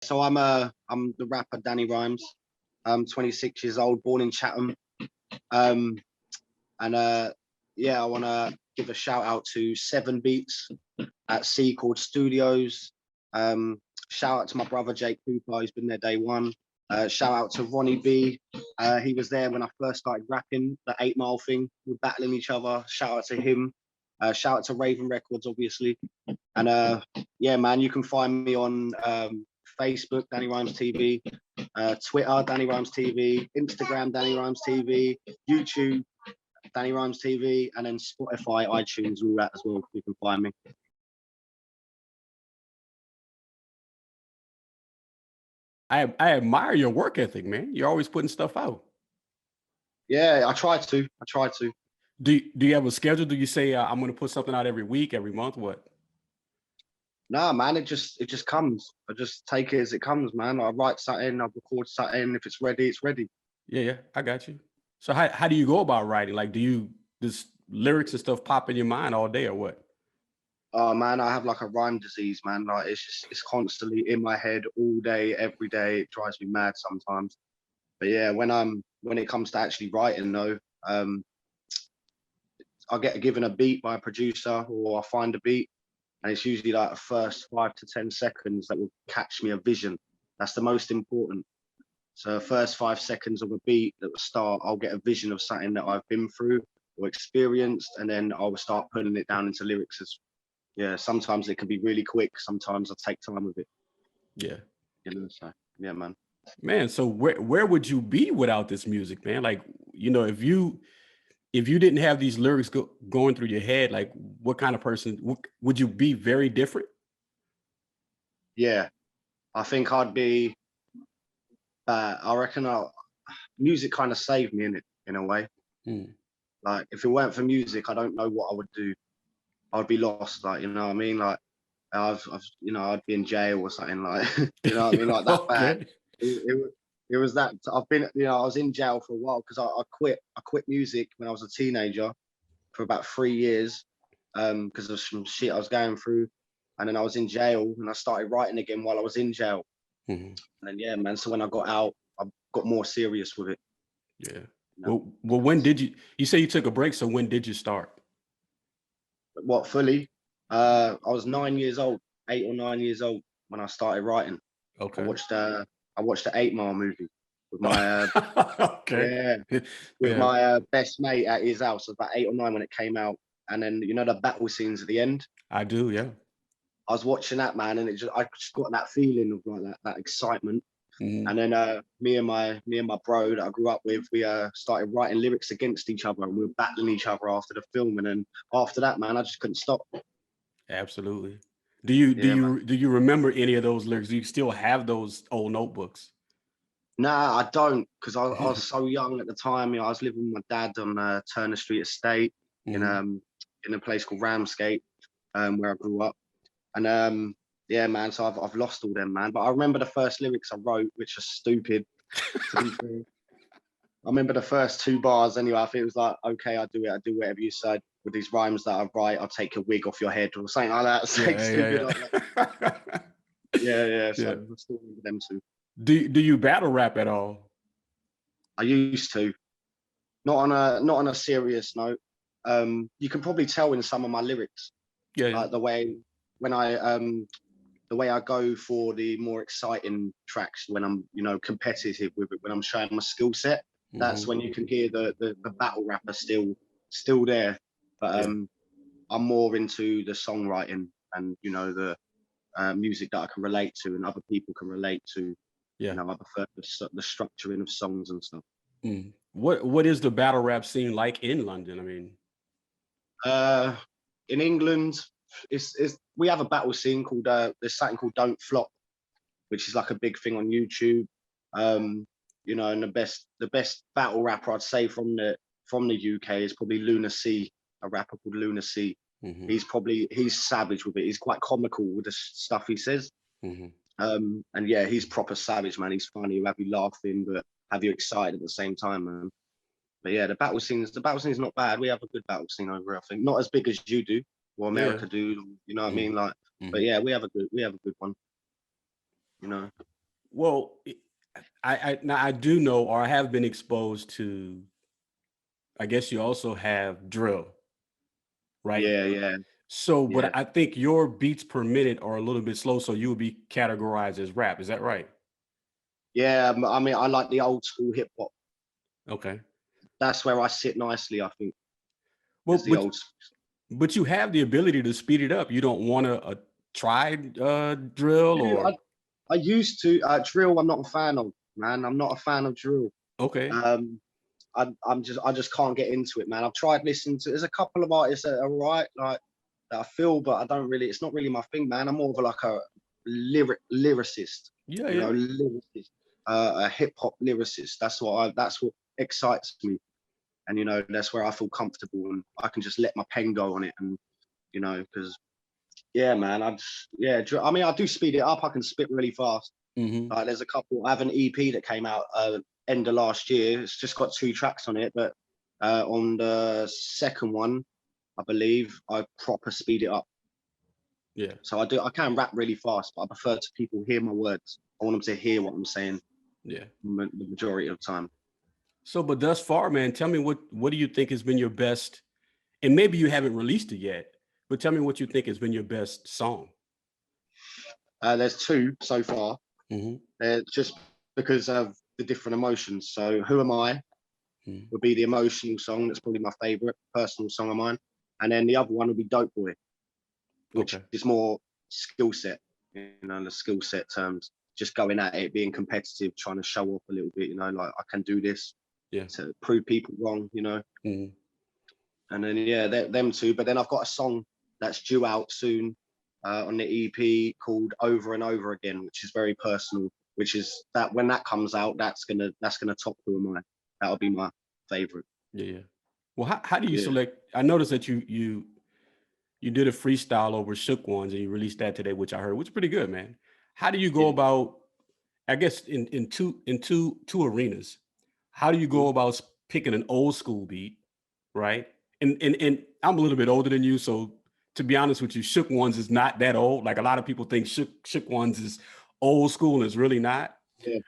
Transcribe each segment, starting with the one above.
So I'm the rapper Danny Rhymes. I'm 26 years old, born in Chatham. Um, and yeah, I want to give a shout out to Seven Beats at Sea Chord Studios. Shout out to my brother Jake Cooper, he's been there day one. Shout out to Ronnie B. He was there when I first started rapping, the 8 Mile thing. We're battling each other. Shout out to him. Shout out to Raven Records, obviously. And yeah, man, you can find me on Facebook, Danny Rhymes TV, Twitter, Danny Rhymes TV, Instagram, Danny Rhymes TV, YouTube, Danny Rhymes TV, and then Spotify, iTunes, all that as well. You can find me. I admire your work ethic, man. You're always putting stuff out. Yeah, I try to. Do you have a schedule? Do you say I'm going to put something out every week, every month? What? Nah, man, it just comes. I just take it as it comes, man. I write something, I record something. If it's ready, it's ready. Yeah, I got you. So how do you go about writing? Like, does lyrics and stuff pop in your mind all day or what? Oh man, I have like a rhyme disease, man. Like it's constantly in my head all day, every day. It drives me mad sometimes. But yeah, when it comes to actually writing though, I get given a beat by a producer or I find a beat, and it's usually like the first 5 to 10 seconds that will catch me a vision. That's the most important. So the first 5 seconds of a beat that will start, I'll get a vision of something that I've been through or experienced, and then I will start putting it down into lyrics. Yeah, sometimes it can be really quick. Sometimes I take time with it. Yeah. You know, so yeah, man. Man, so where would you be without this music, man? Like, if you didn't have these lyrics going through your head, like what kind of person would you be? Very different? Yeah, I think I'd be, I reckon music kind of saved me in a way. Like if it weren't for music, I don't know what I would do. I'd be lost, like, you know what I mean? Like I've I'd be in jail or something, like, you know what I mean? Like that Okay. bad. It was that I've been, I was in jail for a while because I quit music when I was a teenager for about 3 years because of some shit I was going through, and then I was in jail and I started writing again while I was in jail. And then yeah, man, so when I got out, I got more serious with it. Yeah. Well, when did you say you took a break, so when did you start? What, fully? I was 9 years old, 8 or 9 years old when I started writing. Okay. I watched the 8 Mile movie with my okay. with my best mate at his house. It was about 8 or 9 when it came out, and then the battle scenes at the end. I do, yeah. I was watching that, man, and I just got that feeling of like that excitement. And then me and my bro that I grew up with, we started writing lyrics against each other, and we were battling each other after the film. And then after that, man, I just couldn't stop. Absolutely. Do you remember any of those lyrics? Do you still have those old notebooks? Nah, I don't, because I was so young at the time. I was living with my dad on Turner Street Estate in a place called Ramsgate, where I grew up. And yeah, man, so I've lost all them, man. But I remember the first lyrics I wrote, which are stupid, to be fair. I remember the first 2 bars anyway. I think it was like, okay, I do whatever you said with these rhymes that I write. I'll take your wig off your head or something like that. Stupid like that. Yeah. So I still remember them too. Do you battle rap at all? I used to, not on a serious note. You can probably tell in some of my lyrics, like the way I go for the more exciting tracks when I'm competitive with it, when I'm showing my skill set. That's when you can hear the battle rapper still there. But I'm more into the songwriting and the music that I can relate to and other people can relate to. I prefer the structuring of songs and stuff. What is the battle rap scene like in London? I mean, in England, we have a battle scene called there's something called Don't Flop, which is like a big thing on YouTube. And the best battle rapper I'd say from the UK is probably Luna C, a rapper called Luna C. He's savage with it. He's quite comical with the stuff he says. And yeah, he's proper savage, man. He's funny. He'll have you laughing, but have you excited at the same time, man. But yeah, the battle scene is not bad. We have a good battle scene over here, I think. Not as big as you do or America do, you know what I mean? Like, but yeah, we have a good one. Well, now I do know, or I have been exposed to. I guess you also have drill, right? Yeah, yeah, So, yeah, but I think your beats per minute are a little bit slow, so you would be categorized as rap. Is that right? yeah. I mean, I like the old school hip hop. Okay. That's where I sit nicely, I think, Well, is the old. but you have the ability to speed it up. You don't want to try drill Dude, or I used to drill. I'm not a fan of, man. I'm not a fan of drill. okay. Um, I just can't get into it, man. I've tried listening to. There's a couple of artists that are right, like that I feel, but I don't really. It's not really my thing, man. I'm more of like a lyricist, Yeah, you know, yeah, lyricist, a hip hop lyricist. That's what excites me, and you know, that's where I feel comfortable, and I can just let my pen go on it, and you know, because yeah, man, I mean, I do speed it up. I can spit really fast. hmm, Like there's a couple. I have an EP that came out end of last year. It's just got 2 tracks on it, but on the second one, I believe I proper speed it up. yeah, So I can rap really fast, but I prefer to people hear my words. I want them to hear what I'm saying yeah. the majority of the time. So, but thus far, man, tell me what do you think has been your best? And maybe you haven't released it yet, but tell me what you think has been your best song. There's 2 so far. Hmm, Just because of the different emotions. So Who Am I hmm. would be the emotional song. That's probably my favorite personal song of mine. And then the other one would be Dope Boy, which Okay. is more skill set, you know, the skill set terms, just going at it, being competitive, trying to show off a little bit, you know, like I can do this Yeah. to prove people wrong, you know. Hmm. And then yeah, them 2. But then I've got a song that's due out soon on the EP called Over and Over Again, which is very personal. Which is that when that comes out, that's gonna top Who Am I. That'll be my favorite. Yeah, yeah. Well, how do you Yeah. select? I noticed that you did a freestyle over Shook Ones and you released that today, which I heard, which is pretty good, man. How do you go Yeah. about, I guess in two arenas, how do you Mhm. go about picking an old school beat, right? And I'm a little bit older than you, so to be honest with you, Shook Ones is not that old. Like a lot of people think Shook Ones is old school, and it's really not. Yeah.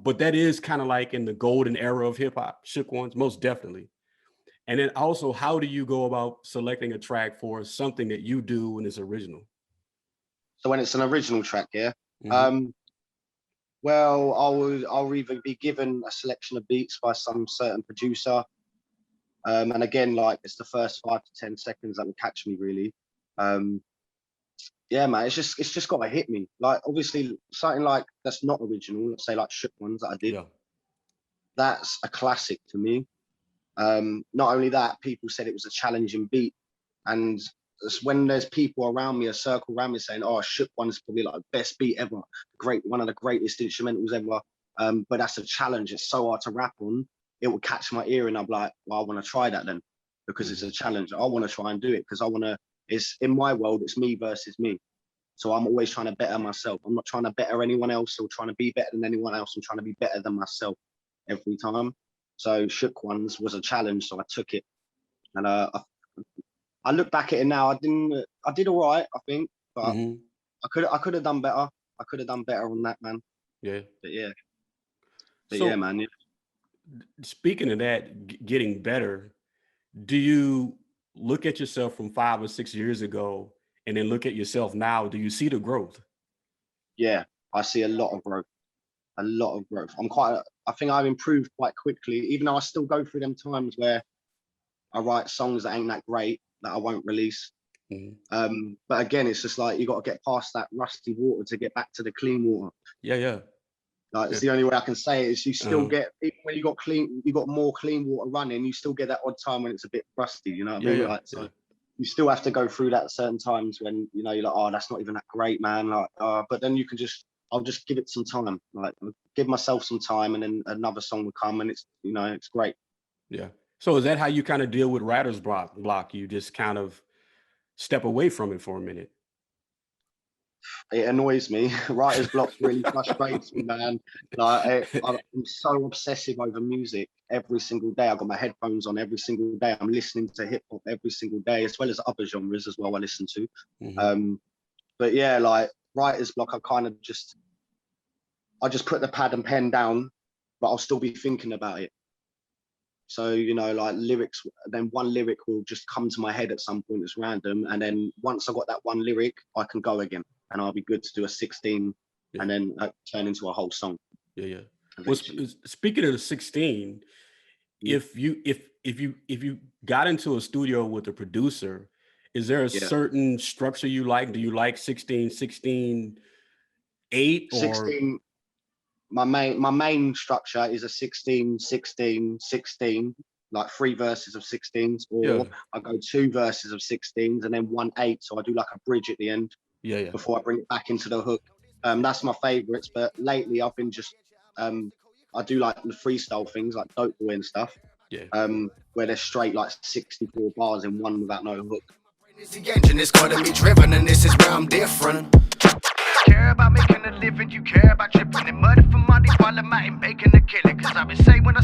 But that is kind of like in the golden era of hip hop, Shook Ones, most definitely. And then also, how do you go about selecting a track for something that you do when it's original? So when it's an original track, yeah. Hmm. Um, I'll either be given a selection of beats by some certain producer, and again, like it's the first 5 to 10 seconds that will catch me really. Um, yeah, man, it's just got to hit me. Like obviously something like that's not original, let's say like Shook Ones that I did, Yeah. that's a classic to me. Not only that, people said it was a challenging beat, and it's when there's people around me, a circle around me saying, "Oh, Shook One's probably like the best beat ever, great, one of the greatest instrumentals ever." But that's a challenge. It's so hard to rap on. It will catch my ear, and I'm like, "Well, I want to try that then, because it's Hmm. a challenge. I want to try and do it because I want to." It's in my world. It's me versus me. So I'm always trying to better myself. I'm not trying to better anyone else or trying to be better than anyone else. I'm trying to be better than myself every time. So Shook Ones was a challenge, so I took it. And I look back at it now. I did all right, I think, but Hmm. I could have done better. I could have done better on that, man. Yeah. But yeah, but yeah, So man. Yeah. speaking of that, getting better, do you look at yourself from 5 or 6 years ago and then look at yourself now? Do you see the growth? Yeah, I see a lot of growth. A lot of growth. I think I've improved quite quickly, even though I still go through them times where I write songs that ain't that great that I won't release. Mhm. But again, it's just like you got to get past that rusty water to get back to the clean water. Yeah, yeah, Like yeah. it's the only way I can say it is you still Uh-huh. get even when you got more clean water running, you still get that odd time when it's a bit rusty. You know what I Yeah, mean? yeah, Like yeah. so, you still have to go through that at certain times when you know you're like, oh, that's not even that great, man. Like, but then you can I'll just give it some time. Like, I'll give myself some time, and then another song will come, and it's it's great. Yeah. So is that how you kind of deal with writer's block? You just kind of step away from it for a minute. It annoys me. Writer's block really frustrates me, man. Like I'm so obsessive over music every single day. I've got my headphones on every single day. I'm listening to hip hop every single day, as well as other genres as well. I listen to. Hmm. Um, but yeah, like writer's block, I kind of just I just put the pad and pen down, but I'll still be thinking about it. So, you know, like lyrics, then one lyric will just come to my head at some point. It's random. And then once I got that one lyric, I can go again and I'll be good to do a 16 and then turn into a whole song. Yeah. Well, speaking of the 16, if you got into a studio with a producer, is there a certain structure you like? Do you like 16, 16, 8 or 16? My main structure is a 16, 16, 16, like 3 verses of 16s, or I go 2 verses of 16s and then 1 8. So I do like a bridge at the end before I bring it back into the hook. That's my favorites, but lately I've been just I do like the freestyle things like Dope Boy and stuff. Where they're straight like 64 bars in one without no hook. The engine is gonna be driven, and this is where I'm different. You care about making a living, you care about tripping and murder for money while I'm out and making a killing. Cause I've been saying when I